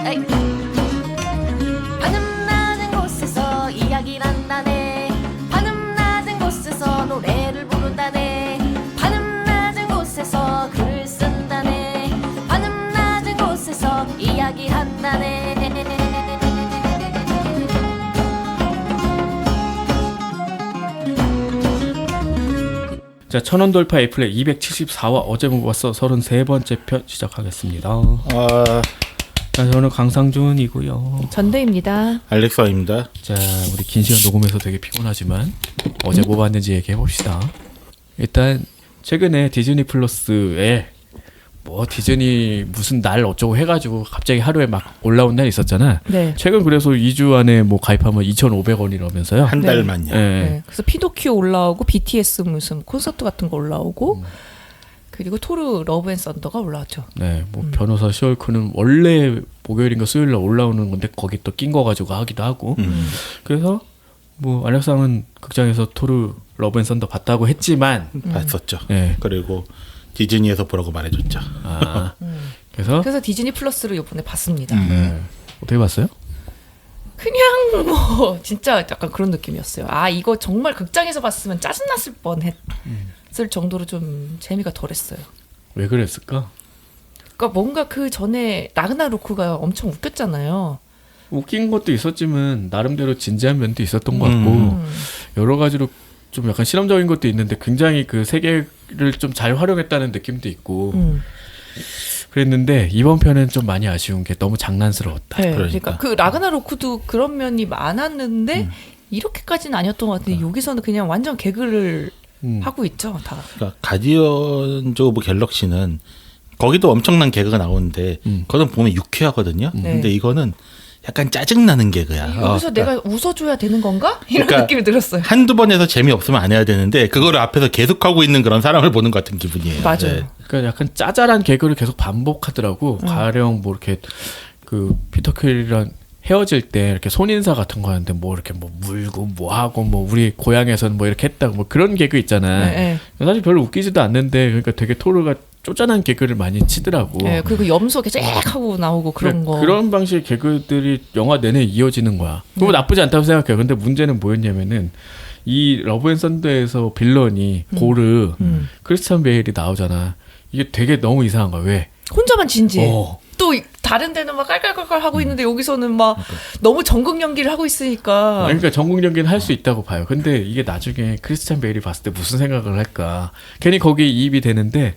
에이. 하늘 낮은 곳에서 이야기를 한다네. 하늘 낮은 곳에서 노래를 부른다네. 하늘 낮은 곳에서 글을 쓴다네. 하늘 낮은 곳에서 이야기한다네. 자, 천원 돌파 애플의 274화 어제 못 봤어 33번째 편 시작하겠습니다. 자, 저는 강상준이고요. 전대입니다. 알렉사입니다. 자, 우리 긴 시간 녹음해서 되게 피곤하지만 어제 뭐 봤는지 얘기해 봅시다. 일단 최근에 디즈니 플러스에 뭐 디즈니 무슨 날 어쩌고 해가지고 갑자기 하루에 막 올라온 날 있었잖아. 네. 최근 그래서 2주 안에 뭐 가입하면 2,500원이라면서요. 한 네. 달만요. 예. 네. 그래서 피노키오 올라오고 BTS 무슨 콘서트 같은 거 올라오고 그리고 토르 러브 앤 썬더가 올라왔죠. 네, 뭐 변호사 시월크는 원래 목요일인가 수요일날 올라오는 건데 거기 또 낀 거 가지고 하기도 하고. 그래서 뭐 알렉상은 극장에서 토르 러브 앤 썬더 봤다고 했지만 봤었죠. 네. 그리고 디즈니에서 보라고 말해줬죠. 아, 그래서 디즈니 플러스를 이번에 봤습니다. 네. 어떻게 봤어요? 그냥 뭐 진짜 약간 그런 느낌이었어요. 아 이거 정말 극장에서 봤으면 짜증났을 뻔했을 정도로 좀 재미가 덜했어요. 왜 그랬을까? 그러니까 뭔가 그 전에 라그나로크가 엄청 웃겼잖아요. 웃긴 것도 있었지만 나름대로 진지한 면도 있었던 것 같고 여러 가지로 좀 약간 실험적인 것도 있는데 굉장히 그 세계를 좀 잘 활용했다는 느낌도 있고 그랬는데 이번 편은 좀 많이 아쉬운 게 너무 장난스러웠다. 네, 그러니까. 그러니까 그 라그나로크도 그런 면이 많았는데 이렇게까지는 아니었던 것 같은데 여기서는 그냥 완전 개그를 하고 있죠, 다. 그러니까 가디언즈 오브 갤럭시는 거기도 엄청난 개그가 나오는데 그거는 보면 유쾌하거든요. 네. 근데 이거는 약간 짜증나는 개그야. 여기서 내가 웃어줘야 되는 건가? 이런 그러니까 느낌이 들었어요. 한두 번에서 재미없으면 안 해야 되는데 그거를 앞에서 계속하고 있는 그런 사람을 보는 것 같은 기분이에요. 맞아요. 네. 그러니까 약간 짜잘한 개그를 계속 반복하더라고. 가령 뭐 이렇게 그 피터 퀼이랑 헤어질 때 이렇게 손인사 같은 거 하는데 뭐 이렇게 뭐 물고 뭐 하고 뭐 우리 고향에서는 뭐 이렇게 했다고 뭐 그런 개그 있잖아. 네, 사실 별로 웃기지도 않는데 그러니까 되게 토르가 쪼잔한 개그를 많이 치더라고. 네, 그리고 염소 이렇게 쫙 하고 나오고 그런 거. 그런 방식의 개그들이 영화 내내 이어지는 거야. 그거 나쁘지 않다고 생각해요. 근데 문제는 뭐였냐면은 이 러브 앤 썬더에서 빌런이 고르 크리스찬 베일이 나오잖아. 이게 되게 너무 이상한 거야. 왜? 혼자만 진지해. 또 다른 데는 막 깔깔깔깔 하고 있는데 여기서는 막 너무 전극 연기를 하고 있으니까. 그러니까 전국 연기는 할 수 있다고 봐요. 근데 이게 나중에 크리스찬 베일이 봤을 때 무슨 생각을 할까? 괜히 거기에 이입이 되는데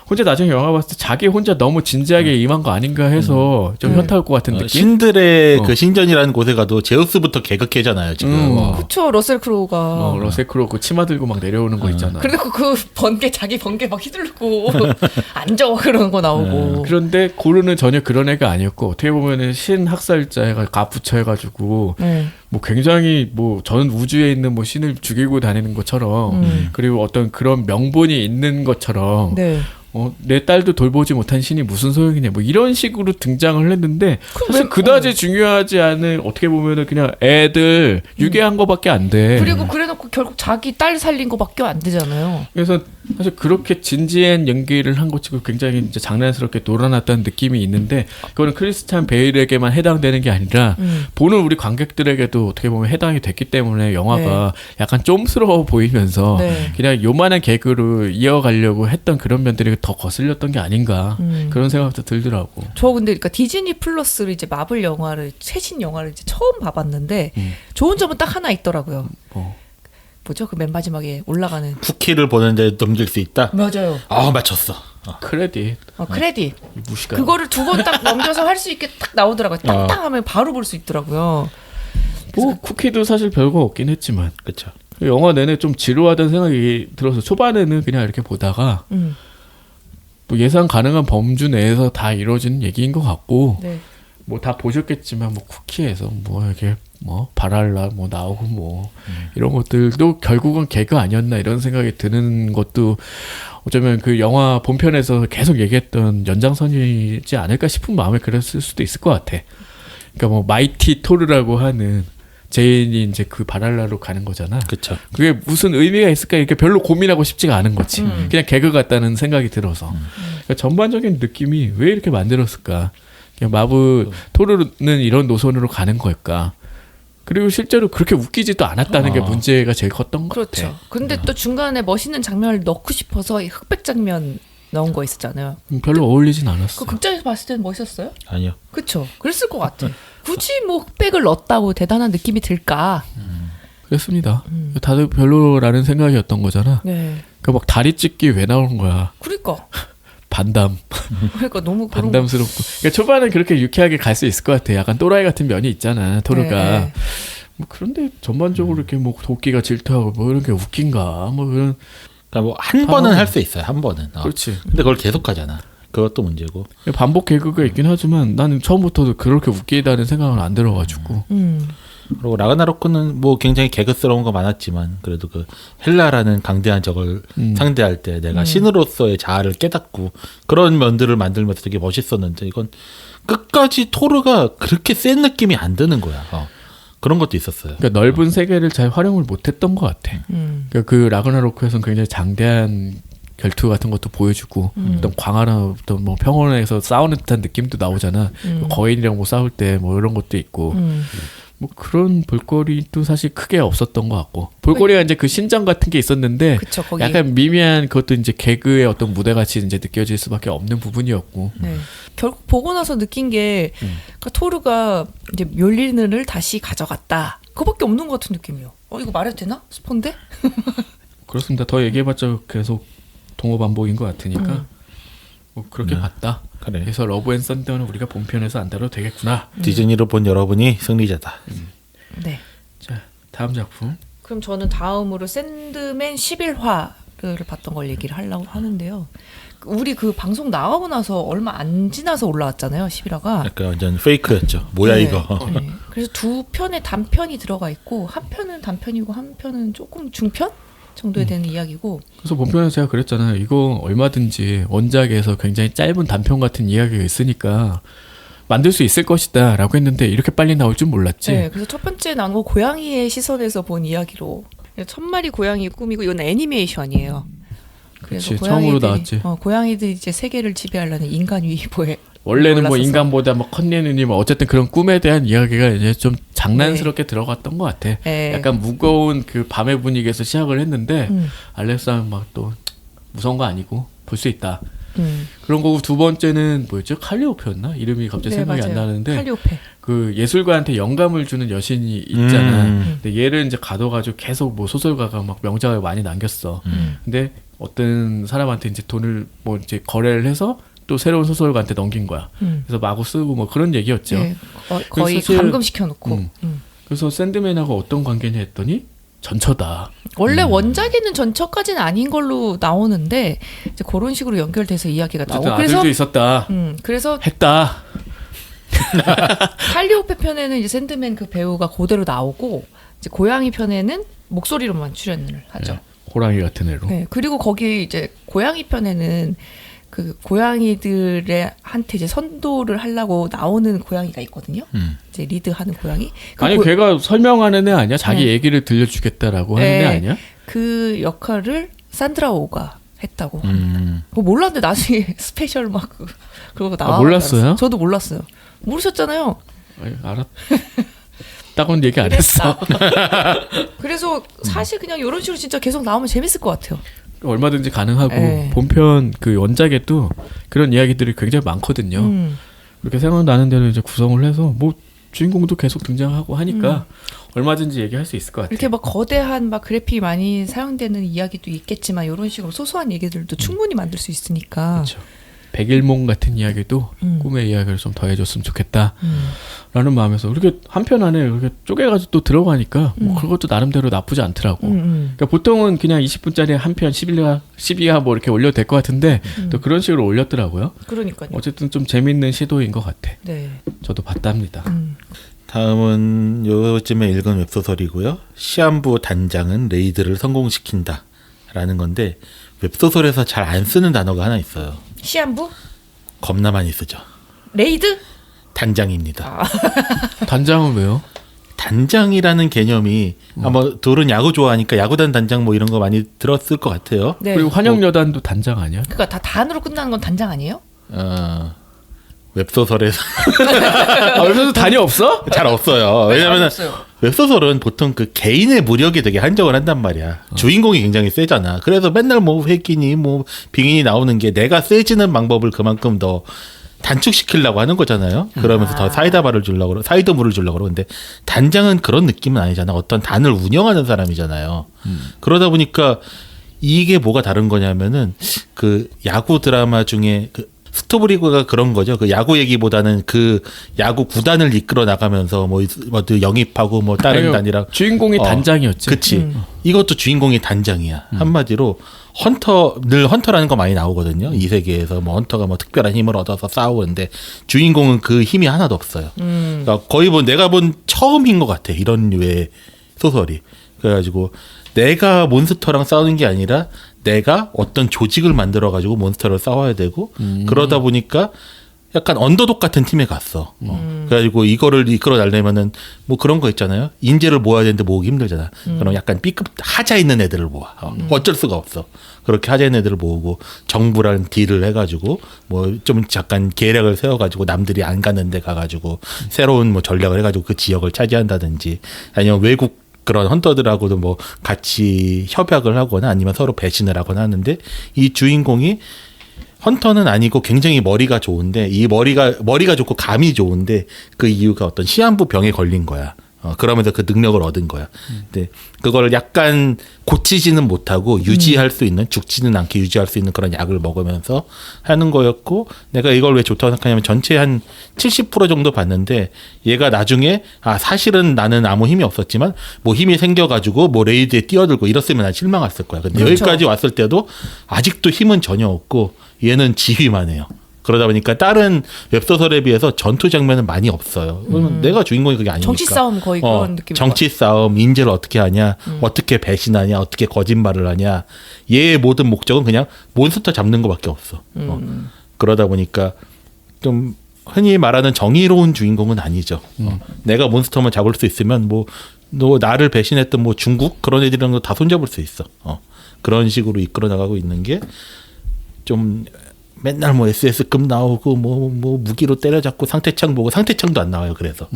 혼자 나중에 영화 봤을 때 자기 혼자 너무 진지하게 임한 거 아닌가 해서 좀 현타 올 것 같은 느낌? 신들의 그 신전이라는 곳에 가도 제우스부터 개그캐잖아요 지금. 그쵸, 러셀 크로우가. 러셀 크로우 그 치마 들고 막 내려오는 거 있잖아. 그리고 그 번개, 자기 번개 막 휘두르고 앉아 그런 거 나오고. 그런데 고르는 전혀 그런 애가 아니었고 어떻게 보면은 신학살자가 가부처 해가지고 뭐 굉장히 뭐 전 우주에 있는 뭐 신을 죽이고 다니는 것처럼 그리고 어떤 그런 명분이 있는 것처럼 네. 내 딸도 돌보지 못한 신이 무슨 소용이냐 뭐 이런 식으로 등장을 했는데 사실 그다지 중요하지 않은 어떻게 보면은 그냥 애들 유괴한 거밖에 안 돼. 그리고 그래놓고 결국 자기 딸 살린 거밖에 안 되잖아요. 그래서 사실 그렇게 진지한 연기를 한 것 치고 굉장히 이제 장난스럽게 놀아놨다는 느낌이 있는데 그거는 크리스찬 베일에게만 해당되는 게 아니라 보는 우리 관객들에게도 어떻게 보면 해당이 됐기 때문에 영화가 약간 좀스러워 보이면서 그냥 요만한 개그로 이어가려고 했던 그런 면들이 더 거슬렸던 게 아닌가 그런 생각도 들더라고. 저 근데 그러니까 디즈니 플러스를 이제 마블 영화를 최신 영화를 이제 처음 봐봤는데 좋은 점은 딱 하나 있더라고요. 뭐죠? 그 맨 마지막에 올라가는 쿠키를 보는데 넘길 수 있다. 맞아요. 맞췄어. 크레딧. 크레딧. 무시가. 그거를 두 번 딱 넘겨서 할 수 있게 딱 나오더라고요. 땅땅하면 바로 볼 수 있더라고요. 뭐 쿠키도 사실 별거 없긴 했지만 그렇죠. 영화 내내 좀 지루하다는 생각이 들어서 초반에는 그냥 이렇게 보다가 뭐 예상 가능한 범주 내에서 다 이루어지는 얘기인 것 같고 뭐 다 보셨겠지만 뭐 쿠키에서 뭐 이렇게 뭐 바랄라 뭐 나오고 뭐 이런 것들도 결국은 개그 아니었나 이런 생각이 드는 것도 어쩌면 그 영화 본편에서 계속 얘기했던 연장선이지 않을까 싶은 마음에 그랬을 수도 있을 것 같아. 그러니까 뭐 마이티 토르라고 하는 제인이 이제 그 바랄라로 가는 거잖아. 그렇죠. 그게 무슨 의미가 있을까 이렇게 별로 고민하고 싶지가 않은 거지. 그냥 개그 같다는 생각이 들어서. 그러니까 전반적인 느낌이 왜 이렇게 만들었을까? 마부 토르는 이런 노선으로 가는 걸까? 그리고 실제로 그렇게 웃기지도 않았다는 게 문제가 제일 컸던 것 그렇죠. 같아. 근데 또 중간에 멋있는 장면을 넣고 싶어서 이 흑백 장면 넣은 거 있었잖아요. 별로 어울리진 않았어. 그 극장에서 봤을 때는 멋있었어요? 아니요. 그렇죠. 그랬을 것 같아. 굳이 뭐 흑백을 넣었다고 대단한 느낌이 들까? 그랬습니다. 다들 별로라는 생각이었던 거잖아. 네. 그러니까 막 다리 찢기 왜 나오는 거야? 그러니까. 반담. 그러니까 너무 그런 반담스럽고. 그러니까 초반은 그렇게 유쾌하게 갈 수 있을 것 같아. 약간 또라이 같은 면이 있잖아. 토르가. 네. 뭐 그런데 전반적으로 이렇게 뭐 도끼가 질투하고 뭐 이런 게 웃긴가? 뭐 그런. 그러니까 뭐 한 번은 할 수 있어요. 한 번은. 그렇지. 근데 그걸 계속 하잖아. 그것도 문제고. 반복 개그가 있긴 하지만 나는 처음부터도 그렇게 웃기다는 생각은 안 들어가지고. 그리고 라그나로크는 뭐 굉장히 개그스러운 거 많았지만 그래도 그 헬라라는 강대한 적을 상대할 때 내가 신으로서의 자아를 깨닫고 그런 면들을 만들면서 되게 멋있었는데 이건 끝까지 토르가 그렇게 센 느낌이 안 드는 거야. 그런 것도 있었어요. 그러니까 넓은 세계를 잘 활용을 못했던 것 같아. 그러니까 그 라그나로크에서는 굉장히 장대한 결투 같은 것도 보여주고 어떤 광활한 어떤 뭐 평원에서 싸우는 듯한 느낌도 나오잖아. 거인이랑 뭐 싸울 때 뭐 이런 것도 있고. 뭐 그런 볼거리도 사실 크게 없었던 것 같고 볼거리가 이제 그 신전 같은 게 있었는데 그쵸, 거기. 약간 미미한 그것도 이제 개그의 어떤 무대같이 이제 느껴질 수밖에 없는 부분이었고 네. 결국 보고 나서 느낀 게 그러니까 토르가 이제 멸리는을 다시 가져갔다. 그거밖에 없는 것 같은 느낌이요. 이거 말해도 되나? 스폰데? 그렇습니다. 더 얘기해봤자 계속 동호 반복인 것 같으니까 뭐 그렇게 봤다. 그래. 그래서 러브 앤 썬더는 우리가 본편에서 안 다뤄도 되겠구나. 디즈니로 본 여러분이 승리자다. 네. 자 다음 작품. 그럼 저는 다음으로 샌드맨 11화를 봤던 걸 얘기를 하려고 하는데요. 우리 그 방송 나가고 나서 얼마 안 지나서 올라왔잖아요. 11화가. 약간 완전 페이크였죠. 뭐야 네. 이거. 네. 그래서 두 편의 단편이 들어가 있고 한 편은 단편이고 한 편은 조금 중편 정도에 되는 이야기고. 그래서 본편에서 제가 그랬잖아요. 이거 얼마든지 원작에서 굉장히 짧은 단편 같은 이야기가 있으니까 만들 수 있을 것이다 라고 했는데 이렇게 빨리 나올 줄 몰랐지. 네, 그래서 첫 번째 나온 거 고양이의 시선에서 본 이야기로 1000마리 고양이 꾸미고 이건 애니메이션이에요. 그래서 그치, 처음으로 나왔지. 고양이들이 이제 세계를 지배하려는 인간 위보에 원래는 뭐 올랐어서. 인간보다 뭐 컨네느니 뭐 어쨌든 그런 꿈에 대한 이야기가 이제 좀 장난스럽게 들어갔던 것 같아. 네. 약간 무거운 그 밤의 분위기에서 시작을 했는데 알렉스는 막 또 무서운 거 아니고 볼 수 있다. 그런 거고 두 번째는 뭐였죠? 칼리오페였나? 이름이 갑자기 생각이 맞아요. 안 나는데 칼리오페. 그 예술가한테 영감을 주는 여신이 있잖아. 근데 얘를 이제 가둬가지고 계속 뭐 소설가가 막 명작을 많이 남겼어. 근데 어떤 사람한테 이제 돈을 뭐 이제 거래를 해서 또 새로운 소설가한테 넘긴 거야. 그래서 마구 쓰고 뭐 그런 얘기였죠. 네, 거의 사실- 감금시켜놓고. 그래서 샌드맨하고 어떤 관계냐 했더니 전처다. 원래 원작에는 전처까지는 아닌 걸로 나오는데 이제 그런 식으로 연결돼서 이야기가 어쨌든 나오고 아들도 있었다. 그래서 했다. 칼리오페 편에는 이제 샌드맨 그 배우가 그대로 나오고 이제 고양이 편에는 목소리로만 출연을 하죠. 네, 호랑이 같은 애로. 네, 그리고 거기 이제 고양이 편에는 그 고양이들의 한테 이제 선도를 하려고 나오는 고양이가 있거든요. 이제 리드하는 고양이. 그 아니 걔가 설명하는 애 아니야? 자기 네. 얘기를 들려주겠다라고 하는 네. 애 아니야? 그 역할을 산드라 오가 했다고 합니다. 그거 몰랐는데 나중에 스페셜 막 그거 나와. 몰랐어요? 저도 몰랐어요. 모르셨잖아요. 아니, 알았다고는 얘기 안 했어. 그래서 사실 그냥 이런 식으로 진짜 계속 나오면 재밌을 것 같아요. 얼마든지 가능하고 네. 본편 그 원작에도 그런 이야기들이 굉장히 많거든요. 그렇게 생각나는 대로 이제 구성을 해서 뭐 주인공도 계속 등장하고 하니까 얼마든지 얘기할 수 있을 것 같아요. 이렇게 막 거대한 막 그래픽이 많이 사용되는 이야기도 있겠지만 이런 식으로 소소한 얘기들도 충분히 만들 수 있으니까. 그렇죠. 백일몽 같은 이야기도 꿈의 이야기를 좀 더해줬으면 좋겠다라는 마음에서 이렇게 한편 안에 이렇게 쪼개가지고 또 들어가니까 뭐 그것도 나름대로 나쁘지 않더라고. 그러니까 보통은 그냥 20분짜리 한 편 12화 뭐 이렇게 올려도 될 것 같은데 또 그런 식으로 올렸더라고요. 그러니까요. 어쨌든 좀 재밌는 시도인 것 같아. 네. 저도 봤답니다. 다음은 요즘에 읽은 웹소설이고요. 시한부 단장은 레이드를 성공시킨다 라는 건데 웹소설에서 잘 안 쓰는 단어가 하나 있어요. 시한부? 겁나 많이 쓰죠. 레이드? 단장입니다. 단장은 왜요? 단장이라는 개념이 아마 둘은 야구 좋아하니까 야구단 단장 뭐 이런 거 많이 들었을 것 같아요. 네. 그리고 환영여단도 단장 아니야? 그러니까 다 단으로 끝나는 건 단장 아니에요? 웹소설에서 웹소설 단위 없어? 잘 없어요. 왜냐면은 없어요. 웹소설은 보통 그 개인의 무력이 되게 한정을 한단 말이야. 주인공이 굉장히 세잖아. 그래서 맨날 뭐 회기니 뭐 빙인이 나오는 게 내가 세지는 방법을 그만큼 더 단축시키려고 하는 거잖아요. 그러면서 더 사이다바를 주려고 그러고 사이드물을 주려고 그러고. 근데 단장은 그런 느낌은 아니잖아. 어떤 단을 운영하는 사람이잖아요. 그러다 보니까 이게 뭐가 다른 거냐면은 그 야구 드라마 중에 그 스토브리그가 그런 거죠. 그 야구 얘기보다는 그 야구 구단을 이끌어 나가면서 뭐 영입하고 뭐 다른 아니요, 단이랑 주인공이 단장이었지. 그치. 이것도 주인공이 단장이야. 한마디로 늘 헌터라는 거 많이 나오거든요. 이 세계에서 뭐 헌터가 뭐 특별한 힘을 얻어서 싸우는데 주인공은 그 힘이 하나도 없어요. 그러니까 거의 뭐 내가 본 처음인 것 같아. 이런 류의 소설이. 그래가지고 내가 몬스터랑 싸우는 게 아니라 내가 어떤 조직을 만들어 가지고 몬스터를 싸워야 되고 그러다 보니까 약간 언더독 같은 팀에 갔어. 그래가지고 이거를 이끌어 달려면은 뭐 그런 거 있잖아요. 인재를 모아야 되는데 모으기 힘들잖아. 그럼 약간 B급 하자 있는 애들을 모아. 어쩔 수가 없어. 그렇게 하자 있는 애들을 모으고 정부랑 딜을 해가지고 뭐 좀 잠깐 계략을 세워가지고 남들이 안 가는 데 가가지고 새로운 뭐 전략을 해가지고 그 지역을 차지한다든지 아니면 외국 그런 헌터들하고도 뭐 같이 협약을 하거나 아니면 서로 배신을 하거나 하는데 이 주인공이 헌터는 아니고 굉장히 머리가 좋은데 이 머리가 좋고 감이 좋은데 그 이유가 어떤 시한부 병에 걸린 거야. 그러면서 그 능력을 얻은 거야. 근데 그거를 약간 고치지는 못하고 유지할 수 있는 죽지는 않게 유지할 수 있는 그런 약을 먹으면서 하는 거였고 내가 이걸 왜 좋다고 생각하냐면 전체 한 70% 정도 봤는데 얘가 나중에 사실은 나는 아무 힘이 없었지만 뭐 힘이 생겨가지고 뭐 레이드에 뛰어들고 이랬으면 난 실망했을 거야. 근데 그렇죠. 여기까지 왔을 때도 아직도 힘은 전혀 없고 얘는 지휘만 해요. 그러다 보니까 다른 웹소설에 비해서 전투 장면은 많이 없어요. 그러면 내가 주인공이 그게 아니니까. 정치 싸움 거의 그런 느낌. 정치 싸움, 인재를 어떻게 하냐, 어떻게 배신하냐, 어떻게 거짓말을 하냐. 얘의 모든 목적은 그냥 몬스터 잡는 것밖에 없어. 그러다 보니까 좀 흔히 말하는 정의로운 주인공은 아니죠. 내가 몬스터만 잡을 수 있으면 뭐 너 나를 배신했던 뭐 중국 그런 애들이랑 다 손잡을 수 있어. 그런 식으로 이끌어 나가고 있는 게 좀 맨날 뭐 SS급 나오고 뭐 무기로 때려잡고 상태창 보고 상태창도 안 나와요. 그래서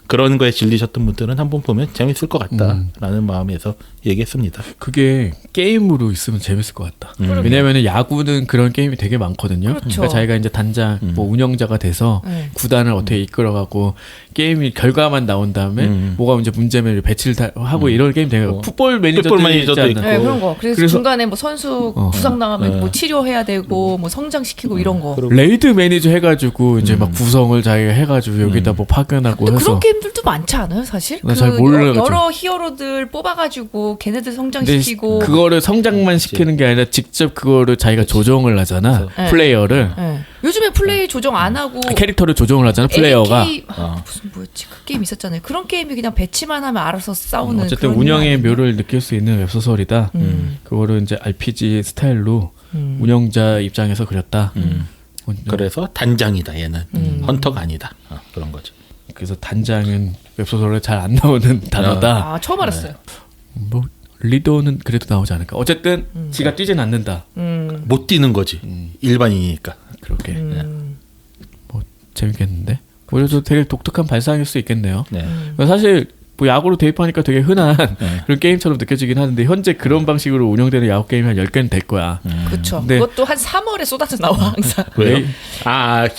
그런 거에 질리셨던 분들은 한번 보면 재밌을 것 같다라는 마음에서 얘기했습니다. 그게 게임으로 있으면 재밌을 것 같다. 왜냐면은 야구는 그런 게임이 되게 많거든요. 그렇죠. 그러니까 자기가 이제 단장, 뭐 운영자가 돼서 구단을 어떻게 이끌어가고 게임이 결과만 나온 다음에 뭐가 이제 문제면 배치를 하고 이런 게임 되게 풋볼 매니저도 있지 않나. 네, 그런 거. 그래서 중간에 뭐 선수 부상 나가면 뭐 치료해야 되고 뭐 성장시키고 이런 거. 레이드 매니저 해가지고 이제 막 구성을 자기가 해가지고 여기다 뭐 파견하고 해서. 그런 게임들도 많지 않아요, 사실? 나 잘 몰라가지고. 여러 히어로들 뽑아가지고 걔네들 성장시키고. 그거를 성장만 시키는 게 아니라 직접 그거를 자기가 조정을 하잖아. 네. 플레이어를. 네. 요즘에 플레이 조정 안 하고 캐릭터를 조정을 하잖아. 플레이어가. 무슨 뭐였지? 그 게임 있었잖아요. 그런 게임이 그냥 배치만 하면 알아서 싸우는. 어쨌든 그런 운영의 게임 묘를 느낄 수 있는 웹소설이다. 그거를 이제 RPG 스타일로 운영자 입장에서 그렸다. 그래서 단장이다 얘는 헌터가 아니다. 그런 거죠. 그래서 단장은 웹소설에 잘 안 나오는 단어다. 아, 처음 알았어요. 뭐 리더는 그래도 나오지 않을까. 어쨌든 지가 뛰진 않는다. 못 뛰는 거지. 일반인이니까. 그렇게. 뭐 재밌겠는데. 그래도 되게 독특한 발상일 수 있겠네요. 네. 사실 뭐 야구로 대입하니까 되게 흔한 그런 게임처럼 느껴지긴 하는데 현재 그런 방식으로 운영되는 야구 게임이 한 10개는 될 거야. 그렇죠. 근데 그것도 한 3월에 쏟아져 나와 항상. 왜요?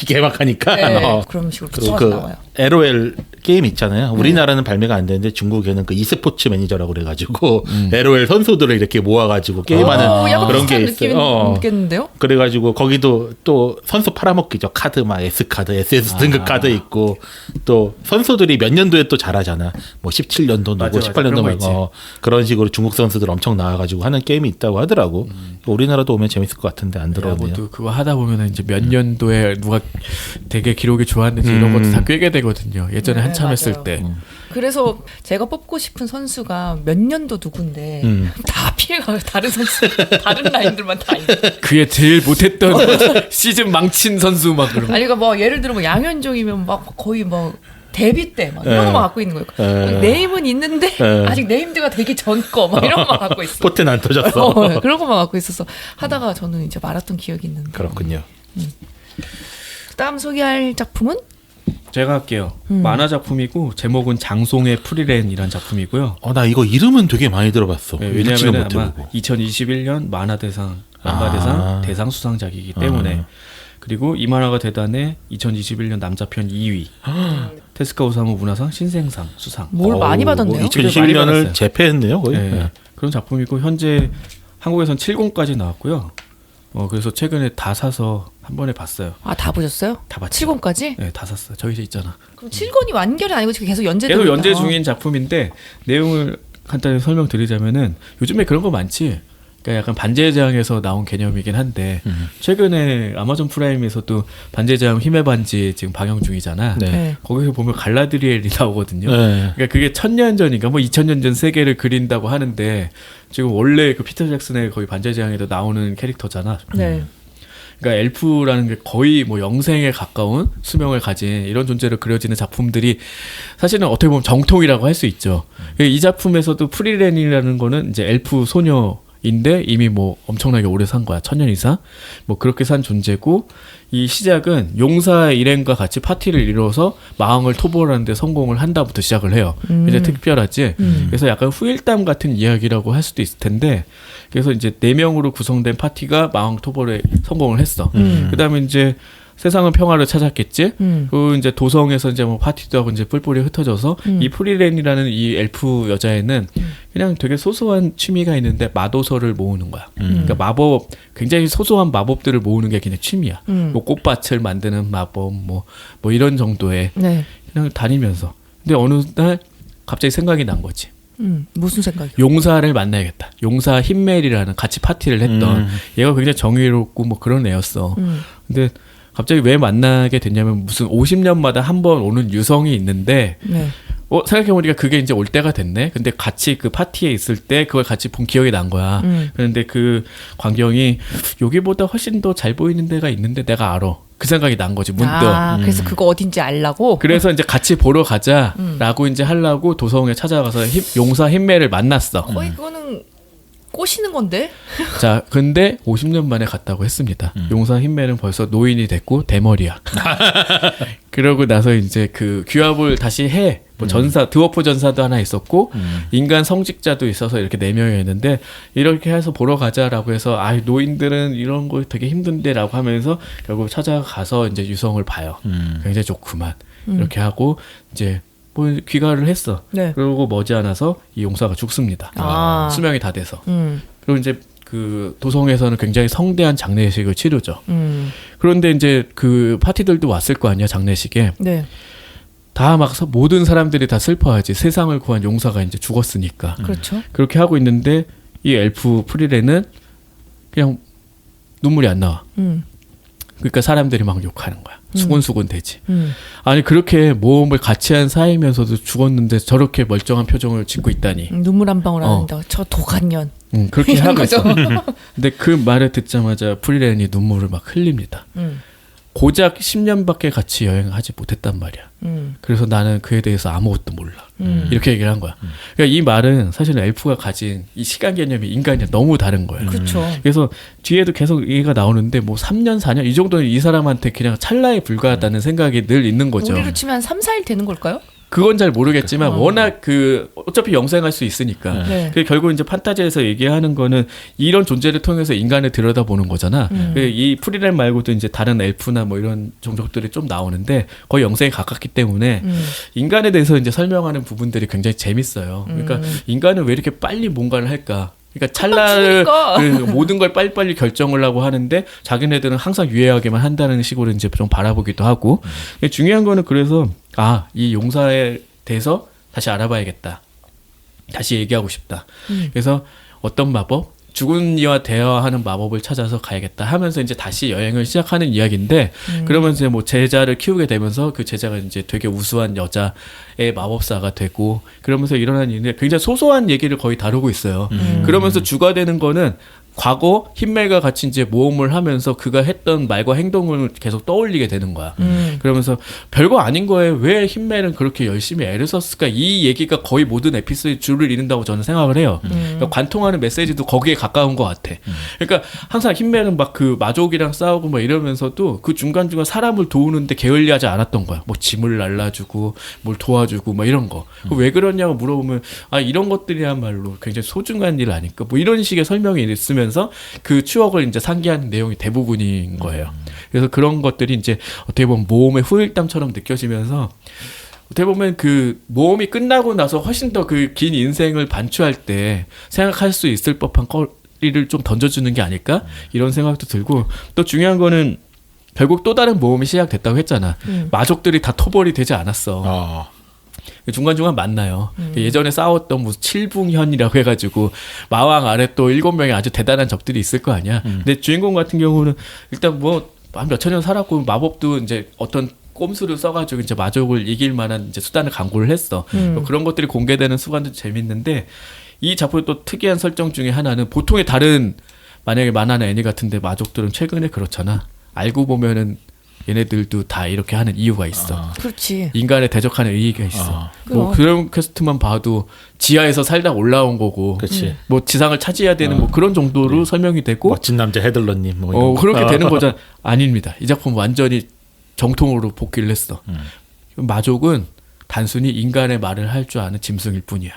개막하니까. 네, 그런 식으로 쏟아져 나와요. LOL 게임 있잖아요. 우리나라는 발매가 안 되는데 중국에는 그 e스포츠 매니저라고 그래가지고 LOL 선수들을 이렇게 모아가지고 게임하는 약간 그런 게 비슷한 있어요. 느낌인데요? 그래가지고 거기도 또 선수 팔아먹기죠. 카드 막 S 카드, SS 등급 카드 있고 또 선수들이 몇 년도에 또 잘하잖아. 뭐 17년도 누구 18년도 말고 그런 식으로 중국 선수들 엄청 나와가지고 하는 게임이 있다고 하더라고. 우리나라도 오면 재밌을 것 같은데 안 들어오네요. 야구도 그거 하다 보면 이제 몇 년도에 누가 되게 기록이 좋았는지 이런 것도 다 꿰게 되거든요. 예전에 네, 한참 맞아요. 했을 때. 그래서 제가 뽑고 싶은 선수가 몇 년도 누군데 다 피해가요. 다른 선수, 다른 라인들만 다 있는. 그게 제일 못했던 시즌 망친 선수 막 그런. 아니 그러니까 뭐 예를 들어 뭐 양현종이면 막 거의 뭐 데뷔 때 막 이런 거만 갖고 있는 거예요. 네임은 있는데 아직 네임드가 되기 전 거 막 이런 거만 갖고 있어. 포텐 안 터졌어. 그런 거만 갖고 있어서 하다가 저는 이제 말았던 기억이 있는데. 그렇군요. 그다음 소개할 작품은 제가 할게요. 만화 작품이고 제목은 장송의 프리랜이라는 작품이고요. 나 이거 이름은 되게 많이 들어봤어. 네, 왜냐하면 아마 2021년 만화대상 대상 수상작이기 때문에. 그리고 이 만화가 대단해 2021년 남자편 2위. 테스카 오사무 문화상 신생상 수상. 뭘 많이 받았네요. 2021년을 재패했네요, 거의. 네. 그런 작품이고 현재 한국에선 7권까지 나왔고요. 그래서 최근에 다 사서 한 번에 봤어요. 아, 다 보셨어요? 다 봤죠. 7권까지? 네, 다 샀어요. 저희 집 있잖아. 그럼 7권이 완결이 아니고 지금 계속 연재되고 계속 연재 중인 작품인데 내용을 간단히 설명드리자면은 요즘에 그런 거 많지. 그러니까 약간 반지의 제왕에서 나온 개념이긴 한데 최근에 아마존 프라임에서도 반지의 제왕 힘의 반지 지금 방영 중이잖아. 네. 네. 거기서 보면 갈라드리엘이 나오거든요. 네. 그러니까 그게 1000년 전인가 뭐 2000년 전 세계를 그린다고 하는데 지금 원래 그 피터 잭슨의 거의 반지의 제왕에도 나오는 캐릭터잖아. 네. 그러니까 엘프라는 게 거의 뭐 영생에 가까운 수명을 가진 이런 존재로 그려지는 작품들이 사실은 어떻게 보면 정통이라고 할 수 있죠. 이 작품에서도 프리랜이라는 거는 이제 엘프 소녀인데 이미 뭐 엄청나게 오래 산 거야. 1000년 이상. 뭐 그렇게 산 존재고 이 시작은 용사 일행과 같이 파티를 이뤄서 마왕을 토벌하는 데 성공을 한다부터 시작을 해요. 이제 특별하지. 그래서 약간 후일담 같은 이야기라고 할 수도 있을 텐데 그래서 이제 4명으로 구성된 파티가 마왕 토벌에 성공을 했어. 그다음에 이제 세상은 평화를 찾았겠지. 그리고 이제 도성에서 이제 뭐 파티도 하고 이제 뿔뿔이 흩어져서 이 프리랜이라는 이 엘프 여자애는 그냥 되게 소소한 취미가 있는데 마도서를 모으는 거야. 그러니까 마법 굉장히 소소한 마법들을 모으는 게 그냥 취미야. 뭐 꽃밭을 만드는 마법 뭐 이런 정도의 네. 그냥 다니면서. 근데 어느 날 갑자기 생각이 난 거지. 무슨 생각이요? 용사를 만나야겠다. 용사 힘멜이라는 같이 파티를 했던 얘가 굉장히 정의롭고 뭐 그런 애였어. 근데 갑자기 왜 만나게 됐냐면 무슨 50년마다 한 번 오는 유성이 있는데 네. 생각해보니까 그게 이제 올 때가 됐네. 근데 같이 그 파티에 있을 때 그걸 같이 본 기억이 난 거야. 그런데 그 광경이 여기보다 훨씬 더 잘 보이는 데가 있는데 내가 알아. 그 생각이 난 거지 문득. 그래서 그거 어딘지 알라고? 그래서 이제 같이 보러 가자라고 이제 하려고 도성에 찾아가서 용사 힘매를 만났어. 거의 그거는 꼬시는 건데? 자, 근데 50년 만에 갔다고 했습니다. 용사 힘매는 벌써 노인이 됐고 대머리야. 그러고 나서 이제 그 귀합을 다시 해. 뭐 전사, 드워프 전사도 하나 있었고 인간 성직자도 있어서 이렇게 4명이었는데 이렇게 해서 보러 가자라고 해서 노인들은 이런 거 되게 힘든데라고 하면서 결국 찾아가서 이제 유성을 봐요. 굉장히 좋구만. 이렇게 하고 이제 뭐 귀가를 했어. 네. 그리고 머지않아서 이 용사가 죽습니다. 수명이 다 돼서. 그리고 이제 그 도성에서는 굉장히 성대한 장례식을 치르죠. 그런데 이제 그 파티들도 왔을 거 아니야, 장례식에. 네. 다 막 모든 사람들이 다 슬퍼하지. 세상을 구한 용사가 이제 죽었으니까. 그렇죠. 그렇게 하고 있는데 이 엘프 프리레는 그냥 눈물이 안 나와. 그러니까 사람들이 막 욕하는 거야. 수곤수곤 되지. 아니 그렇게 모험을 같이 한 사이면서도 죽었는데 저렇게 멀쩡한 표정을 짓고 있다니. 눈물 한 방울 안 한다고. 저 독한 년. 그렇게 하고 있어. 근데 그 말을 듣자마자 프리랜이 눈물을 막 흘립니다. 고작 10년밖에 같이 여행을 하지 못했단 말이야. 그래서 나는 그에 대해서 아무것도 몰라. 이렇게 얘기를 한 거야. 그러니까 이 말은 사실은 엘프가 가진 이 시간 개념이 인간이랑 너무 다른 거야. 그렇죠. 그래서 뒤에도 계속 얘기가 나오는데 뭐 3년, 4년 이 정도는 이 사람한테 그냥 찰나에 불과하다는 생각이 늘 있는 거죠. 우리로 치면 3, 4일 되는 걸까요? 그건 잘 모르겠지만 워낙 그 어차피 영생할 수 있으니까. 네. 결국 이제 판타지에서 얘기하는 거는 이런 존재를 통해서 인간을 들여다보는 거잖아. 이 프리랜 말고도 이제 다른 엘프나 뭐 이런 종족들이 좀 나오는데 거의 영생에 가깝기 때문에 인간에 대해서 이제 설명하는 부분들이 굉장히 재밌어요. 그러니까 인간은 왜 이렇게 빨리 뭔가를 할까? 그러니까 찰나를 그 모든 걸 빨리빨리 결정을 하고 하는데 자기네들은 항상 유예하게만 한다는 식으로 이제 좀 바라보기도 하고. 중요한 거는 그래서 이 용사에 대해서 다시 알아봐야겠다. 다시 얘기하고 싶다. 그래서 어떤 마법? 죽은 이와 대화하는 마법을 찾아서 가야겠다 하면서 이제 다시 여행을 시작하는 이야기인데 그러면서 뭐 제자를 키우게 되면서 그 제자가 이제 되게 우수한 여자의 마법사가 되고 그러면서 일어난 일인데 굉장히 소소한 얘기를 거의 다루고 있어요. 그러면서 주가 되는 거는 과거 힘멜과 같이 이제 모험을 하면서 그가 했던 말과 행동을 계속 떠올리게 되는 거야. 그러면서 별거 아닌 거에 왜 힘맨은 그렇게 열심히 애를 썼을까? 이 얘기가 거의 모든 에피소드의 줄을 이룬다고 저는 생각을 해요. 그러니까 관통하는 메시지도 거기에 가까운 것 같아. 그러니까 항상 힘맨은 막 그 마족이랑 싸우고 막 이러면서도 그 중간중간 사람을 도우는데 게을리하지 않았던 거야. 뭐 짐을 날라주고 뭘 도와주고 막 이런 거. 왜 그러냐고 물어보면 아 이런 것들이야말로 굉장히 소중한 일 아닐까? 뭐 이런 식의 설명이 있으면서 그 추억을 이제 상기하는 내용이 대부분인 거예요. 그래서 그런 것들이 이제 어떻게 보면 모험의 후일담처럼 느껴지면서 어떻게 보면 그 모험이 끝나고 나서 훨씬 더 그 긴 인생을 반추할 때 생각할 수 있을 법한 거리를 좀 던져주는 게 아닐까 이런 생각도 들고 또 중요한 거는 결국 또 다른 모험이 시작됐다고 했잖아. 마족들이 다 토벌이 되지 않았어. 중간중간 만나요. 예전에 싸웠던 무슨 칠붕현이라고 해가지고 마왕 아래 또 7명의 아주 대단한 적들이 있을 거 아니야. 근데 주인공 같은 경우는 일단 뭐 한 몇천 년 살았고 마법도 이제 어떤 꼼수를 써가지고 이제 마족을 이길 만한 이제 수단을 강구를 했어. 뭐 그런 것들이 공개되는 수관도 재밌는데 이 작품의 또 특이한 설정 중에 하나는 보통의 다른 만약에 만화나 애니 같은데 마족들은 최근에 그렇잖아. 알고 보면은 얘네들도 다 이렇게 하는 이유가 있어. 그렇지. 인간에 대적하는 의의가 있어. 뭐 그런 퀘스트만 봐도 지하에서 살다 올라온 거고, 그치. 뭐 지상을 차지해야 되는 뭐 그런 정도로 설명이 되고, 멋진 남자 헤들러님 뭐 이런 거. 그렇게 되는 거잖아. 아닙니다. 이 작품 완전히 정통으로 복귀를 했어. 마족은 단순히 인간의 말을 할 줄 아는 짐승일 뿐이야.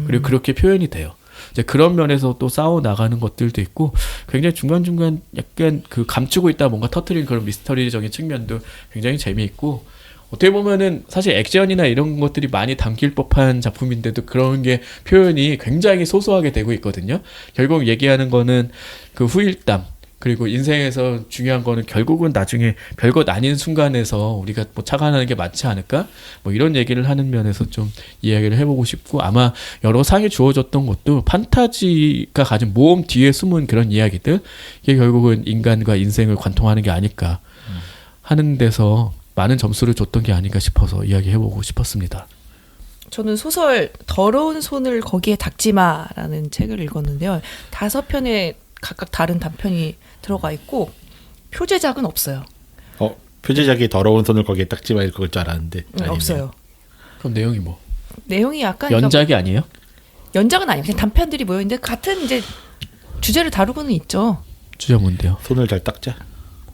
그리고 그렇게 표현이 돼요. 이제 그런 면에서 또 싸워 나가는 것들도 있고 굉장히 중간중간 약간 그 감추고 있다 뭔가 터트린 그런 미스터리적인 측면도 굉장히 재미있고 어떻게 보면은 사실 액션이나 이런 것들이 많이 담길 법한 작품인데도 그런 게 표현이 굉장히 소소하게 되고 있거든요. 결국 얘기하는 거는 그 후일담 그리고 인생에서 중요한 거는 결국은 나중에 별것 아닌 순간에서 우리가 뭐 착안하는 게 맞지 않을까? 뭐 이런 얘기를 하는 면에서 좀 이야기를 해보고 싶고 아마 여러 상이 주어졌던 것도 판타지가 가진 모험 뒤에 숨은 그런 이야기들 이게 결국은 인간과 인생을 관통하는 게 아닐까 하는 데서 많은 점수를 줬던 게 아닌가 싶어서 이야기해보고 싶었습니다. 저는 소설 더러운 손을 거기에 닦지마라는 책을 읽었는데요. 5편의 각각 다른 단편이 들어가 있고 표제작은 없어요. 표제작이 더러운 손을 거기에 닦지마 읽을 줄 알았는데 없어요. 그럼 내용이 뭐? 내용이 약간 연작이 아니에요? 연작은 아니에요. 그냥 단편들이 모여 있는데 같은 이제 주제를 다루고는 있죠. 주제 뭔데요? 손을 잘 닦자.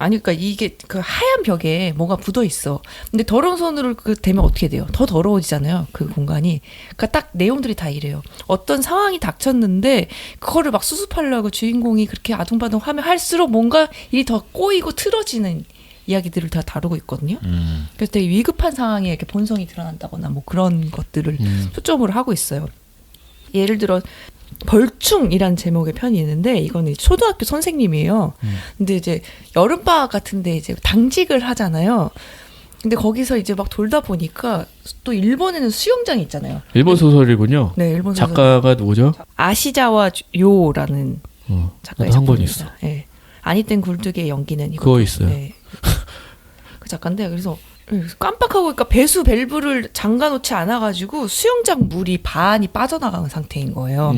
아니 그러니까 이게 그 하얀 벽에 뭐가 묻어 있어. 근데 더러운 손으로 그 대면 어떻게 돼요? 더 더러워지잖아요. 그 공간이. 그러니까 딱 내용들이 다 이래요. 어떤 상황이 닥쳤는데 그거를 막 수습하려고 주인공이 그렇게 아둥바둥 하면 할수록 뭔가 일이 더 꼬이고 틀어지는 이야기들을 다 다루고 있거든요. 그래서 되게 위급한 상황에 이렇게 본성이 드러난다거나 뭐 그런 것들을 초점으로 하고 있어요. 예를 들어 벌충이라는 제목의 편이 있는데 이거는 초등학교 선생님이에요. 근데 이제 여름방학 같은데 이제 당직을 하잖아요. 근데 거기서 이제 막 돌다 보니까 또 일본에는 수영장이 있잖아요. 일본 소설이군요. 네, 일본 소설. 작가가 누구죠? 아시자와 요라는 작가의 한 권 작품입니다. 있어. 네. 아니땐 굴뚝의 연기는 이거. 그거 있어요. 네. 그 작가인데 그래서 깜빡하고 그러니까 배수 밸브를 잠가놓지 않아가지고 수영장 물이 반이 빠져나가는 상태인 거예요.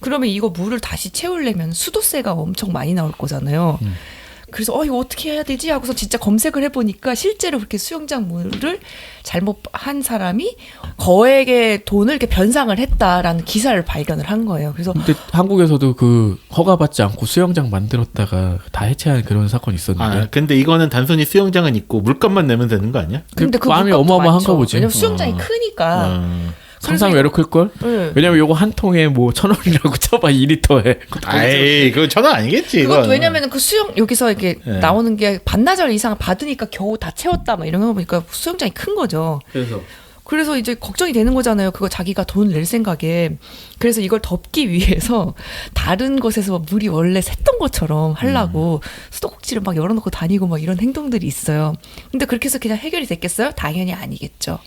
그러면 이거 물을 다시 채우려면 수도세가 엄청 많이 나올 거잖아요. 그래서 이거 어떻게 해야 되지 하고서 진짜 검색을 해보니까 실제로 그렇게 수영장 물을 잘못 한 사람이 거액의 돈을 이렇게 변상을 했다라는 기사를 발견을 한 거예요. 그래서 근데 한국에서도 그 허가받지 않고 수영장 만들었다가 다 해체한 그런 사건이 있었는데. 근데 이거는 단순히 수영장은 있고 물값만 내면 되는 거 아니야? 근데 그 마음이 물값도 어마어마한가 많죠. 보지. 왜냐면 수영장이 크니까. 상상 외로 클걸? 네. 왜냐면 요거 한 통에 뭐 1,000원이라고 쳐봐 2리터에. 아이 그거 1,000원 아니겠지. 그것도 이건. 왜냐면 그 수영 여기서 이렇게 네. 나오는 게 반나절 이상 받으니까 겨우 다 채웠다 막 이런 거 보니까 수영장이 큰 거죠. 그래서 이제 걱정이 되는 거잖아요. 그거 자기가 돈 낼 생각에. 그래서 이걸 덮기 위해서 다른 곳에서 물이 원래 샜던 것처럼 하려고 수도꼭지를 막 열어놓고 다니고 막 이런 행동들이 있어요. 근데 그렇게 해서 그냥 해결이 됐겠어요? 당연히 아니겠죠.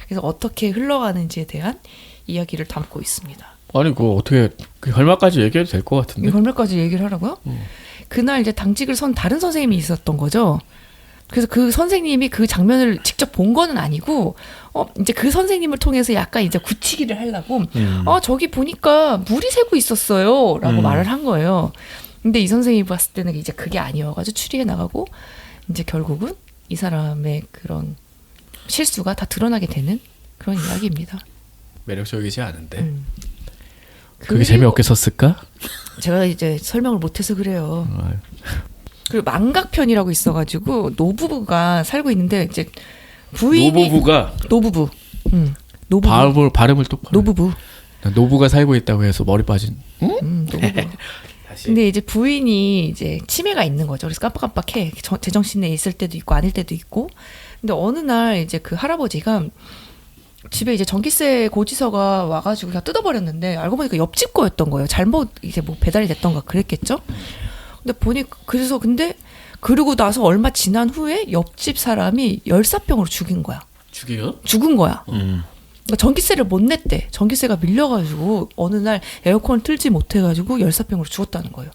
그래서 어떻게 흘러가는지에 대한 이야기를 담고 있습니다. 아니 그거 어떻게 그 결말까지 얘기해도 될 것 같은데. 이 결말까지 얘기를 하라고요? 그날 이제 당직을 선 다른 선생님이 있었던 거죠. 그래서 그 선생님이 그 장면을 직접 본 거는 아니고, 이제 그 선생님을 통해서 약간 이제 굳히기를 하려고, 저기 보니까 물이 새고 있었어요. 라고 말을 한 거예요. 근데 이 선생님이 봤을 때는 이제 그게 아니어가지고 추리해 나가고, 이제 결국은 이 사람의 그런 실수가 다 드러나게 되는 그런 이야기입니다. 매력적이지 않은데. 그게 그리고 재미없게 썼을까? 제가 이제 설명을 못해서 그래요. 아유. 그리고 망각편이라고 있어가지고 노부부가 살고 있는데 이제 부인이 노부부가 노부부, 노부부, 발음을 똑바로. 노부부, 노부가 살고 있다고 해서 머리 빠진. 노부부. 다시. 근데 이제 부인이 이제 치매가 있는 거죠. 그래서 깜빡깜빡해. 제정신에 있을 때도 있고 아닐 때도 있고. 근데 어느 날 이제 그 할아버지가 집에 이제 전기세 고지서가 와가지고 그냥 뜯어버렸는데 알고 보니까 옆집 거였던 거예요. 잘못 이제 뭐 배달이 됐던가 그랬겠죠. 근데 보니까 그래서 근데 그러고 나서 얼마 지난 후에 옆집 사람이 열사병으로 죽인 거야. 죽은 거야. 그러니까 전기세를 못 냈대. 전기세가 밀려가지고 어느 날 에어컨을 틀지 못해가지고 열사병으로 죽었다는 거예요.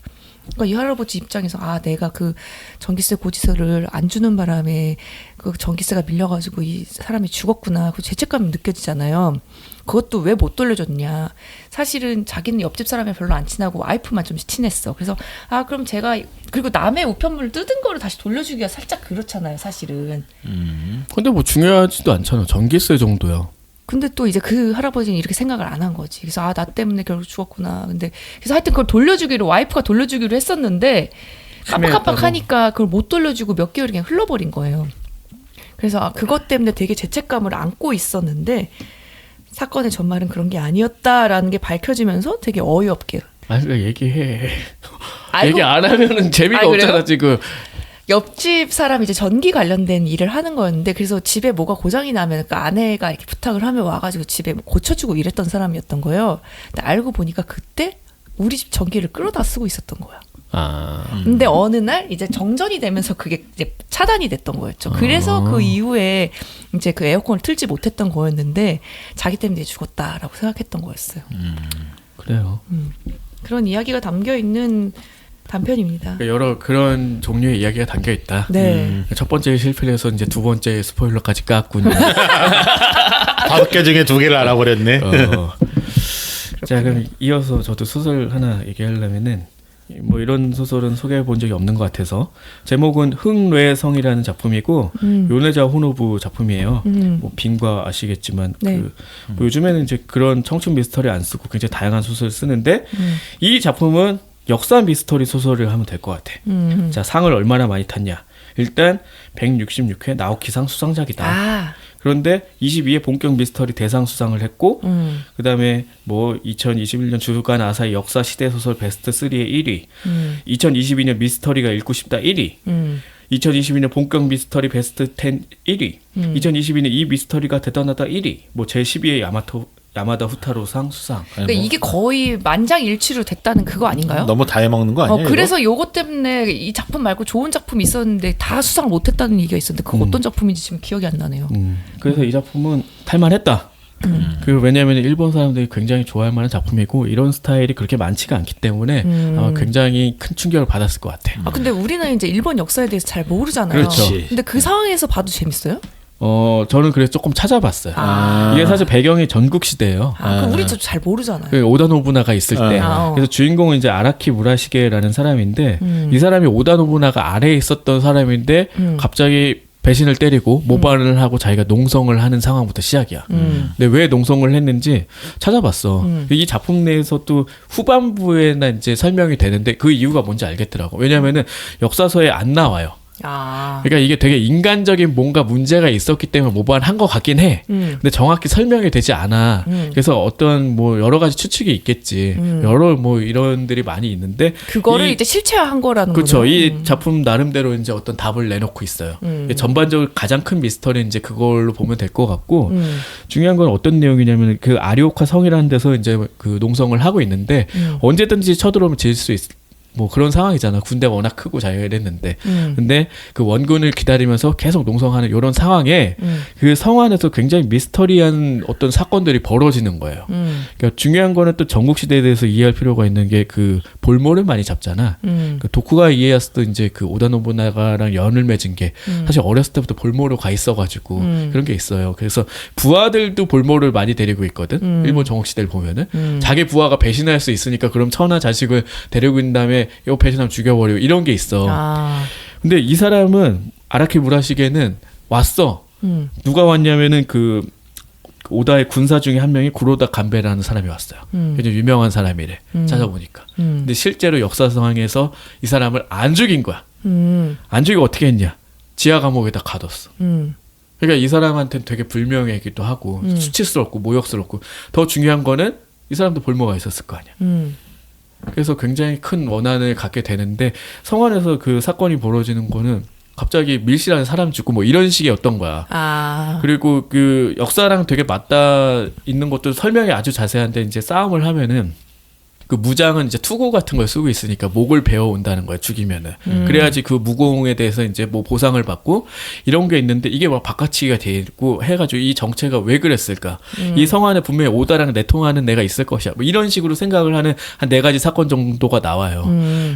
그러니까 이 할아버지 입장에서 아 내가 그 전기세 고지서를 안 주는 바람에 그 전기세가 밀려가지고 이 사람이 죽었구나. 그 죄책감이 느껴지잖아요. 그것도 왜 못 돌려줬냐. 사실은 자기는 옆집 사람이 별로 안 친하고 와이프만 좀 친했어. 그래서 아 그럼 제가 그리고 남의 우편물을 뜯은 거를 다시 돌려주기가 살짝 그렇잖아요. 사실은. 근데 뭐 중요하지도 않잖아. 전기세 정도야. 근데 또 이제 그 할아버지는 이렇게 생각을 안 한 거지. 그래서 아 나 때문에 결국 죽었구나. 근데 그래서 하여튼 그걸 돌려주기로 와이프가 돌려주기로 했었는데 깜빡깜빡하니까 그걸 못 돌려주고 몇 개월이 그냥 흘러버린 거예요. 그래서 아 그것 때문에 되게 죄책감을 안고 있었는데 사건의 전말은 그런 게 아니었다라는 게 밝혀지면서 되게 어이없게. 아니 그러니까 얘기해. 알고- 얘기 안 하면은 재미가 아니, 그래요? 없잖아 지금. 옆집 사람이 이제 전기 관련된 일을 하는 거였는데 그래서 집에 뭐가 고장이 나면 그 아내가 이렇게 부탁을 하면 와가지고 집에 뭐 고쳐주고 이랬던 사람이었던 거예요. 근데 알고 보니까 그때 우리 집 전기를 끌어다 쓰고 있었던 거야. 근데 어느 날 이제 정전이 되면서 그게 이제 차단이 됐던 거였죠. 그래서 그 이후에 이제 그 에어컨을 틀지 못했던 거였는데 자기 때문에 죽었다라고 생각했던 거였어요. 그래요. 그런 이야기가 담겨 있는 단편입니다. 그러니까 여러 그런 종류의 이야기가 담겨 있다. 네. 첫 번째 실패를 해서 이제 두 번째 스포일러까지 깠군요. 5개 중에 2개를 알아버렸네. 자 그럼 이어서 저도 소설 하나 얘기하려면은 뭐 이런 소설은 소개해 본 적이 없는 것 같아서 제목은 흥뇌성이라는 작품이고 요네자 호노부 작품이에요. 뭐 빙과 아시겠지만 네. 뭐 요즘에는 이제 그런 청춘 미스터리 안 쓰고 굉장히 다양한 소설을 쓰는데 이 작품은 역사 미스터리 소설을 하면 될 것 같아. 자 상을 얼마나 많이 탔냐. 일단 166회 나오키상 수상작이다. 아. 그런데 22회 본격 미스터리 대상 수상을 했고 그다음에 뭐 2021년 주간 아사히 역사 시대 소설 베스트 3의 1위 2022년 미스터리가 읽고 싶다 1위 2022년 본격 미스터리 베스트 10 1위 2022년 이 미스터리가 대단하다 1위 뭐 제12회 야마다 후타로상 수상. 그러니까 이게 거의 만장일치로 됐다는 그거 아닌가요? 너무 다 해먹는 거 아니야? 그래서 요거 때문에 이 작품 말고 좋은 작품이 있었는데 다 수상을 못했다는 얘기가 있었는데 그거 어떤 작품인지 지금 기억이 안 나네요. 그래서 이 작품은 탈만했다. 그 왜냐하면 일본 사람들이 굉장히 좋아할 만한 작품이고 이런 스타일이 그렇게 많지가 않기 때문에 아마 굉장히 큰 충격을 받았을 것 같아. 아 근데 우리는 이제 일본 역사에 대해서 잘 모르잖아요. 그렇지. 근데 그 상황에서 봐도 재밌어요? 저는 그래서 조금 찾아봤어요. 아. 이게 사실 배경이 전국 시대예요. 그럼 우리 잘 모르잖아요. 그 오다 노부나가 있을 때. 그래서 주인공은 이제 아라키 무라시게라는 사람인데 이 사람이 오다 노부나가 아래에 있었던 사람인데 갑자기 배신을 때리고 모반을 하고 자기가 농성을 하는 상황부터 시작이야. 근데 왜 농성을 했는지 찾아봤어. 이 작품 내에서도 후반부에나 이제 설명이 되는데 그 이유가 뭔지 알겠더라고. 왜냐면은 역사서에 안 나와요. 그러니까 이게 되게 인간적인 뭔가 문제가 있었기 때문에 모반한 것 같긴 해. 근데 정확히 설명이 되지 않아. 그래서 어떤 뭐 여러 가지 추측이 있겠지. 여러 뭐 이런들이 많이 있는데 그거를 이제 실체화한 거라는 거죠. 그렇죠. 이 작품 나름대로 이제 어떤 답을 내놓고 있어요. 전반적으로 가장 큰 미스터리는 이제 그걸로 보면 될 것 같고 중요한 건 어떤 내용이냐면 그 아리오카 성이라는 데서 이제 그 농성을 하고 있는데 언제든지 쳐들어오면 질 수 있. 뭐 그런 상황이잖아. 군대가 워낙 크고 잘 이랬는데. 근데 그 원군을 기다리면서 계속 농성하는 이런 상황에 그 성 안에서 굉장히 미스터리한 어떤 사건들이 벌어지는 거예요. 그러니까 중요한 거는 또 전국시대에 대해서 이해할 필요가 있는 게 그 볼모를 많이 잡잖아. 그 도쿠가 이에야스도 이제 그 오다 노부나가랑 연을 맺은 게 사실 어렸을 때부터 볼모로 가 있어가지고 그런 게 있어요. 그래서 부하들도 볼모를 많이 데리고 있거든. 일본 전국시대를 보면은 자기 부하가 배신할 수 있으니까 그럼 천하 자식을 데리고 있는 다음에 이거 배신하면 죽여버리고 이런 게 있어. 근데 이 사람은 아라키 무라시게는 왔어. 누가 왔냐면은 그 오다의 군사 중에 한 명이 구로다 간베라는 사람이 왔어요. 굉장히 유명한 사람이래. 찾아보니까. 근데 실제로 역사상에서 이 사람을 안 죽인 거야. 안 죽이고 어떻게 했냐? 지하 감옥에다 가뒀어. 그러니까 이 사람한테는 되게 불명예이기도 하고 수치스럽고 모욕스럽고 더 중요한 거는 이 사람도 볼모가 있었을 거 아니야. 그래서 굉장히 큰 원한을 갖게 되는데 성안에서 그 사건이 벌어지는 거는 갑자기 밀실하는 사람 죽고 뭐 이런 식이었던 거야. 그리고 그 역사랑 되게 맞닿아 있는 것도 설명이 아주 자세한데 이제 싸움을 하면은 그 무장은 이제 투구 같은 걸 쓰고 있으니까 목을 베어 온다는 거야, 죽이면은. 그래야지 그 무공에 대해서 이제 뭐 보상을 받고 이런 게 있는데 이게 막 바깥치기가 돼 있고 해가지고 이 정체가 왜 그랬을까? 이 성안에 분명히 오다랑 내통하는 애가 있을 것이야. 뭐 이런 식으로 생각을 하는 한 4가지 사건 정도가 나와요.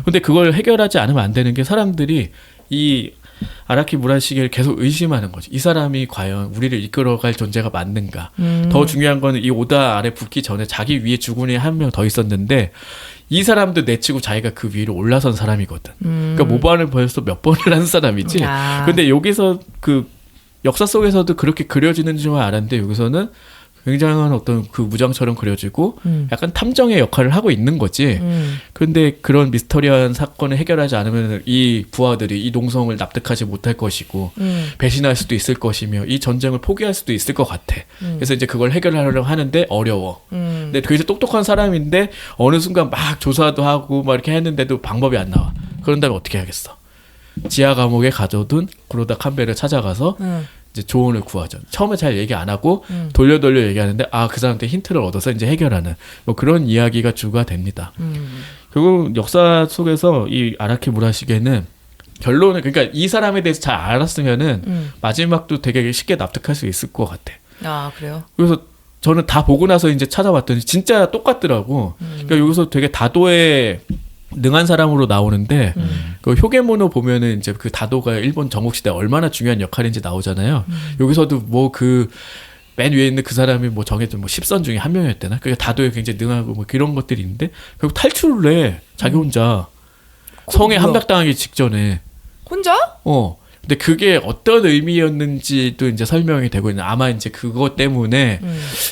근데 그걸 해결하지 않으면 안 되는 게 사람들이 이 아라키 무라시게를 계속 의심하는 거지. 이 사람이 과연 우리를 이끌어갈 존재가 맞는가. 더 중요한 거는 이 오다 아래 붙기 전에 자기 위에 주군이 한 명 더 있었는데 이 사람도 내치고 자기가 그 위로 올라선 사람이거든. 그러니까 모반을 벌써 몇 번을 한 사람이지. 근데 여기서 그 역사 속에서도 그렇게 그려지는 줄 알았는데 여기서는 굉장한 어떤 그 무장처럼 그려지고 약간 탐정의 역할을 하고 있는 거지. 근데 그런 미스터리한 사건을 해결하지 않으면 이 부하들이 이 농성을 납득하지 못할 것이고 배신할 수도 있을 것이며 이 전쟁을 포기할 수도 있을 것 같아. 그래서 이제 그걸 해결하려고 하는데 어려워. 근데 되게 똑똑한 사람인데 어느 순간 막 조사도 하고 막 이렇게 했는데도 방법이 안 나와. 그런다면 어떻게 하겠어? 지하 감옥에 가둬둔 구로다 칸베를 찾아가서 이제 조언을 구하죠. 처음에 잘 얘기 안 하고 돌려 얘기하는데 그 사람한테 힌트를 얻어서 이제 해결하는 뭐 그런 이야기가 주가 됩니다. 결국 역사 속에서 이 아라키 무라시게는 결론은 그러니까 이 사람에 대해서 잘 알았으면은 마지막도 되게 쉽게 납득할 수 있을 것 같아. 그래요? 그래서 저는 다 보고 나서 이제 찾아봤더니 진짜 똑같더라고. 그러니까 여기서 되게 다도에 능한 사람으로 나오는데 그 효계문호 보면은 이제 그 다도가 일본 전국시대 얼마나 중요한 역할인지 나오잖아요. 여기서도 뭐 그 맨 위에 있는 그 사람이 뭐 정해진 뭐 10선 중에 한 명이었대나. 그러니까 다도에 굉장히 능하고 뭐 그런 것들이 있는데 결국 탈출을 해 자기 혼자 성에 함락당하기 직전에 혼자? 근데 그게 어떤 의미였는지도 이제 설명이 되고 있는 아마 이제 그것 때문에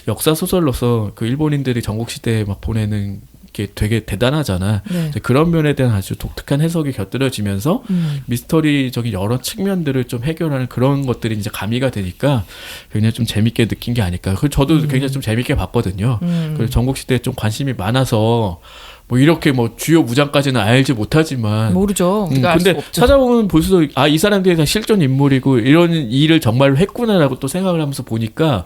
역사 소설로서 그 일본인들이 전국시대에 막 보내는 게 되게 대단하잖아. 네. 그런 면에 대한 아주 독특한 해석이 곁들여지면서 미스터리적인 여러 측면들을 좀 해결하는 그런 것들이 이제 가미가 되니까 굉장히 좀 재밌게 느낀 게 아닐까. 저도 굉장히 좀 재밌게 봤거든요. 그리고 전국시대에 좀 관심이 많아서 뭐 이렇게 뭐 주요 무장까지는 알지 못하지만 모르죠. 근데 찾아보면 볼수록 이 사람들이 다 실존 인물이고 이런 일을 정말로 했구나라고 또 생각을 하면서 보니까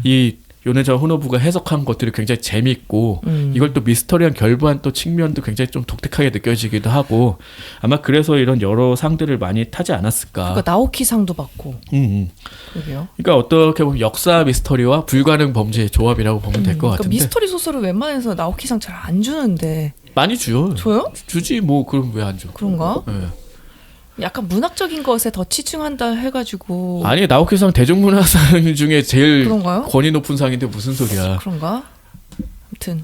이 요네자 호노부가 해석한 것들이 굉장히 재밌고 이걸 또 미스터리한 결부한 또 측면도 굉장히 좀 독특하게 느껴지기도 하고 아마 그래서 이런 여러 상들을 많이 타지 않았을까. 그러니까 나오키상도 받고. 그러게요. 그러니까 어떻게 보면 역사 미스터리와 불가능 범죄의 조합이라고 보면 될 것 그러니까 같은데. 미스터리 소설을 웬만해서 나오키상 잘 안 주는데. 많이 줘요. 줘요? 주지 뭐 그럼 왜 안 줘? 그런가? 네. 약간 문학적인 것에 더 치중한다 해가지고. 아니 나오키상 대중문화상 중에 제일 그런가요? 권위 높은 상인데 무슨 소리야? 그런가? 아무튼.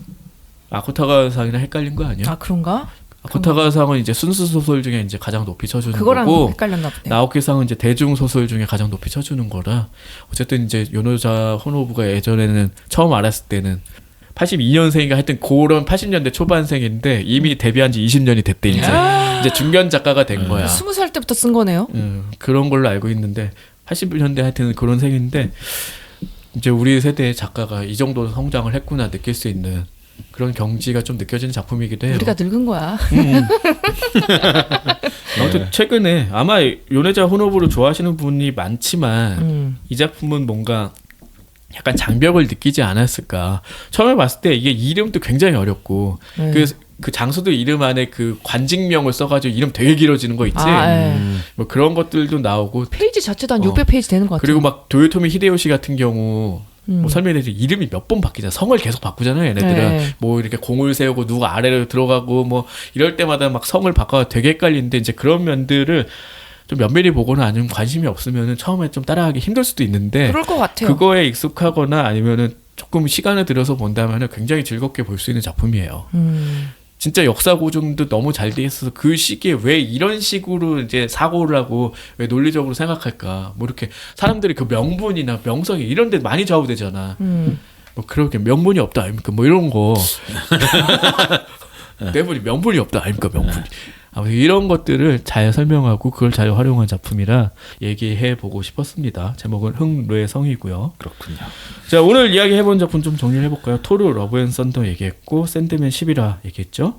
아코타가 상이랑 헷갈린 거 아니야? 그런가? 아코타가 상은 이제 순수 소설 중에 이제 가장 높이 쳐주는 그거랑 거고, 헷갈렸나 보네. 나오키상은 이제 대중 소설 중에 가장 높이 쳐주는 거라. 어쨌든 이제 요노자 호노부가 예전에는 처음 알았을 때는 82년생인가 하여튼 그런 80년대 초반생인데 이미 데뷔한 지 20년이 됐대 이제 중견 작가가 된 거야. 20살 때부터 쓴 거네요. 그런 걸로 알고 있는데 80년대 하여튼 그런 생인데 이제 우리 세대의 작가가 이 정도 성장을 했구나 느낄 수 있는 그런 경지가 좀 느껴지는 작품이기도 해요. 우리가 늙은 거야. 아무튼 최근에 아마 요네자 호노부를 좋아하시는 분이 많지만 이 작품은 뭔가 약간 장벽을 느끼지 않았을까. 처음에 봤을 때 이게 이름도 굉장히 어렵고 그 장소도 이름 안에 그 관직명을 써가지고 이름 되게 길어지는 거 있지. 뭐 그런 것들도 나오고 페이지 자체도 한 600페이지 되는 것 같아요. 그리고 막 도요토미 히데요시 같은 경우 뭐 설명해서 이름이 몇 번 바뀌잖아. 성을 계속 바꾸잖아요. 얘네들은 뭐 이렇게 공을 세우고 누가 아래로 들어가고 뭐 이럴 때마다 막 성을 바꿔 되게 헷갈리는데 이제 그런 면들을 좀 면밀히 보거나 아니면 관심이 없으면은 처음에 좀 따라하기 힘들 수도 있는데 그럴 것 같아요. 그거에 익숙하거나 아니면은 조금 시간을 들여서 본다면은 굉장히 즐겁게 볼 수 있는 작품이에요. 진짜 역사 고증도 너무 잘 돼 있어서 그 시기에 왜 이런 식으로 이제 사고를 하고 왜 논리적으로 생각할까? 뭐 이렇게 사람들이 그 명분이나 명성이 이런 데 많이 좌우되잖아. 뭐 그렇게 명분이 없다 아닙니까? 뭐 이런 거. 내분이 명분이 없다 아닙니까? 명분이. 아무튼 이런 것들을 잘 설명하고 그걸 잘 활용한 작품이라 얘기해 보고 싶었습니다. 제목은 흥루의 성이고요. 그렇군요. 자, 오늘 이야기해본 작품 좀 정리를 해볼까요? 토르, 러브 앤 썬더 얘기했고 샌드맨 11화 얘기했죠.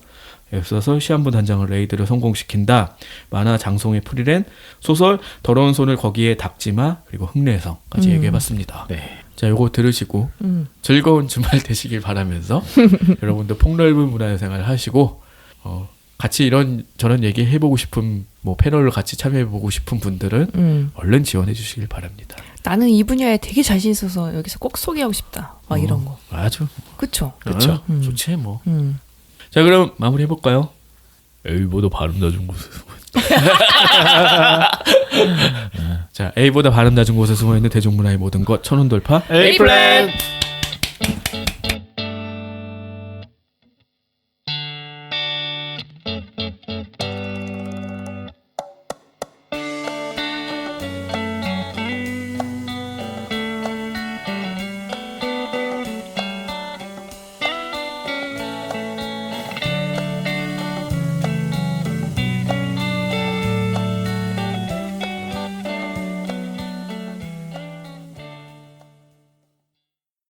앞서서 시한부 단장을 레이드를 성공시킨다. 만화 장송의 프리랜, 소설 더러운 손을 거기에 닦지마, 그리고 흥루의 성까지 얘기해봤습니다. 네. 자, 요거 들으시고 즐거운 주말 되시길 바라면서 여러분도 폭넓은 문화생활 하시고 같이 이런 저런 얘기 해보고 싶은 뭐 패널을 같이 참여해보고 싶은 분들은 얼른 지원해 주시길 바랍니다. 나는 이 분야에 되게 자신 있어서 여기서 꼭 소개하고 싶다. 막 이런 거. 아주 그쵸? 그렇죠. 좋지 뭐. 자, 그럼 마무리 해볼까요? A보다 발음 낮은 곳에 자, A보다 발음 낮은 곳에 숨어있는 대중문화의 모든 것 천원 돌파 에이플랜.